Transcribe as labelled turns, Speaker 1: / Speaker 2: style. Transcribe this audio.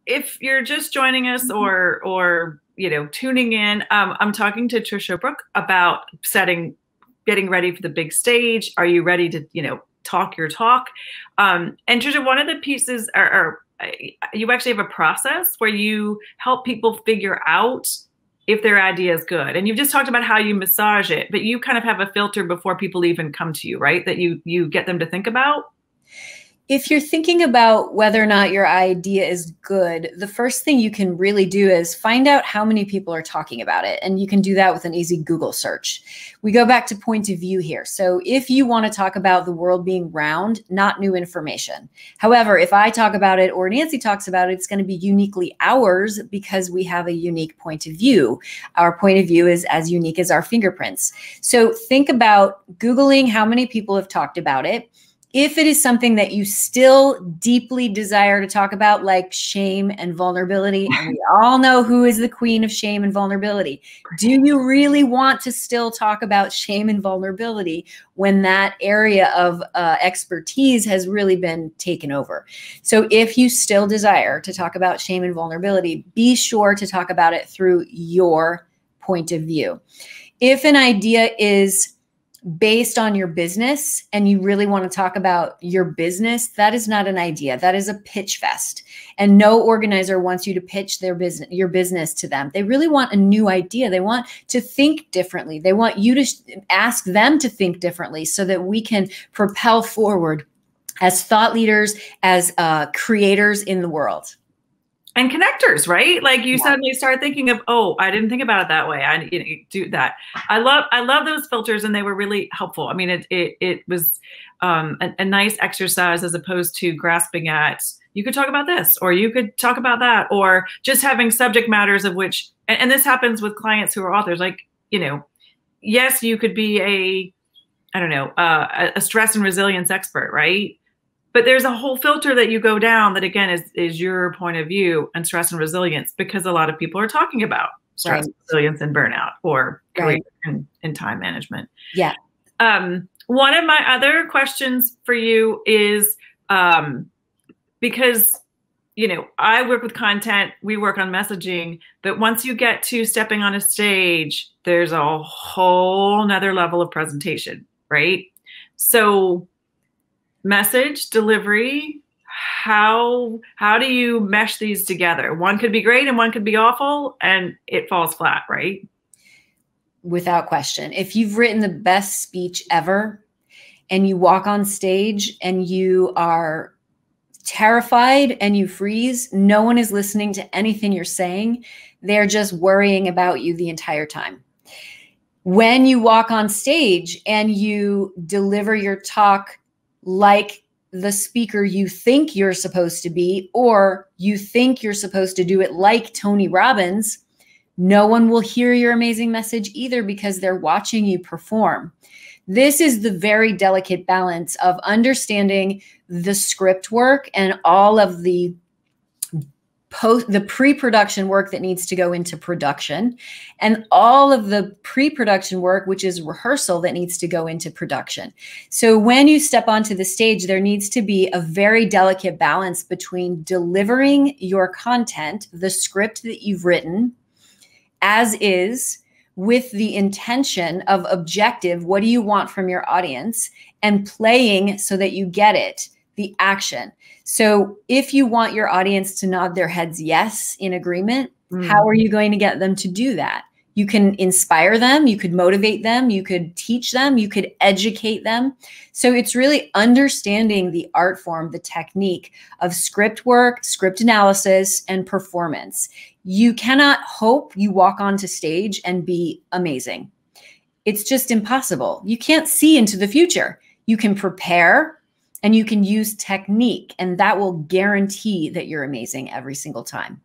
Speaker 1: if you're just joining us or tuning in, I'm talking to Tricia Brouk about getting ready for the big stage. Are you ready to talk your talk? And Tricia, one of the pieces are you actually have a process where you help people figure out if their idea is good. And you've just talked about how you massage it, but you kind of have a filter before people even come to you, right? That you get them to think about.
Speaker 2: If you're thinking about whether or not your idea is good, the first thing you can really do is find out how many people are talking about it. And you can do that with an easy Google search. We go back to point of view here. So if you want to talk about the world being round, not new information. However, if I talk about it or Nancy talks about it, it's going to be uniquely ours because we have a unique point of view. Our point of view is as unique as our fingerprints. So think about Googling how many people have talked about it. If it is something that you still deeply desire to talk about, like shame and vulnerability, and we all know who is the queen of shame and vulnerability, do you really want to still talk about shame and vulnerability when that area of expertise has really been taken over? So if you still desire to talk about shame and vulnerability, be sure to talk about it through your point of view. If an idea is based on your business and you really want to talk about your business, that is not an idea. That is a pitch fest. And no organizer wants you to pitch your business to them. They really want a new idea. They want to think differently. They want you to ask them to think differently so that we can propel forward as thought leaders, as creators in the world.
Speaker 1: And connectors, right? Like you suddenly start thinking of, oh, I didn't think about it that way. I do that. I love those filters, and they were really helpful. I mean, it was a nice exercise as opposed to grasping at, you could talk about this, or you could talk about that, or just having subject matters of which, and this happens with clients who are authors. Like, yes, you could be a stress and resilience expert, right? But there's a whole filter that you go down that, again, is your point of view and stress and resilience, because a lot of people are talking about stress, right, resilience, and burnout, or career and time management.
Speaker 2: Yeah.
Speaker 1: One of my other questions for you is, because, I work with content, we work on messaging, but once you get to stepping on a stage, there's a whole nother level of presentation, right? So message, delivery, how do you mesh these together? One could be great and one could be awful, and it falls flat, right?
Speaker 2: Without question. If you've written the best speech ever and you walk on stage and you are terrified and you freeze, no one is listening to anything you're saying. They're just worrying about you the entire time. When you walk on stage and you deliver your talk like the speaker you think you're supposed to be, or you think you're supposed to do it like Tony Robbins, no one will hear your amazing message either, because they're watching you perform. This is the very delicate balance of understanding the script work and all of the pre-production work that needs to go into production, and all of the pre-production work, which is rehearsal, that needs to go into production. So when you step onto the stage, there needs to be a very delicate balance between delivering your content, the script that you've written as is, with the intention of objective, what do you want from your audience, and playing so that you get it, the action. So if you want your audience to nod their heads yes in agreement, how are you going to get them to do that? You can inspire them, you could motivate them, you could teach them, you could educate them. So it's really understanding the art form, the technique of script work, script analysis, and performance. You cannot hope you walk onto stage and be amazing. It's just impossible. You can't see into the future. You can prepare, and you can use technique, and that will guarantee that you're amazing every single time.